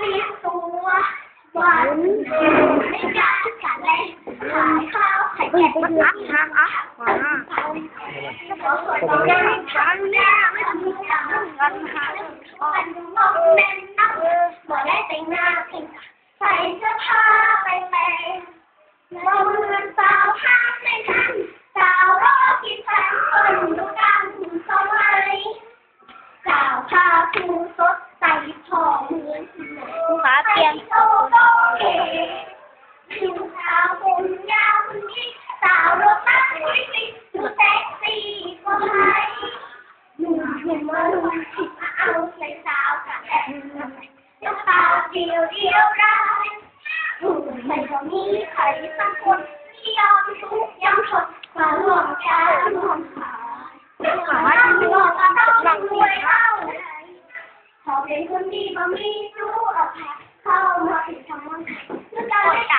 รีบตัววันไม่กล้ากันเลยขายข้าวไข่แกงมันรักทางมายังฉันเนี่ยไม่ทำอย่างนั้นค่ะมันมองแม่นักบ่ได้แต่งหน้าผิดใส่เสื้อผ้าไปเราเมือนสาวห้ามในทันสาวรอกินแฟนคนดูดังสมัยสาวพาผู้สดใสทองเหมือนขาเตียงโตโตเก๋ผิวขาวผมยาวคนนี้สาวรถบัสคุยสิดูเซ็กซี่กว่าใครหนุ่มเห็นว่าหนุ่มผิดเอาใส่สาวกับแอนเจ้าสาวเดียวร้ายไม่ต้องมีใครสักคนที่ยอมทุกข์ยอมทนมาหลอกแค่หลอกขาหลอกก็ต้องรวยเท่าพอเป็นคนดีก็มีรู้เอาแพ้เข้ามาถึงทำมันคือการ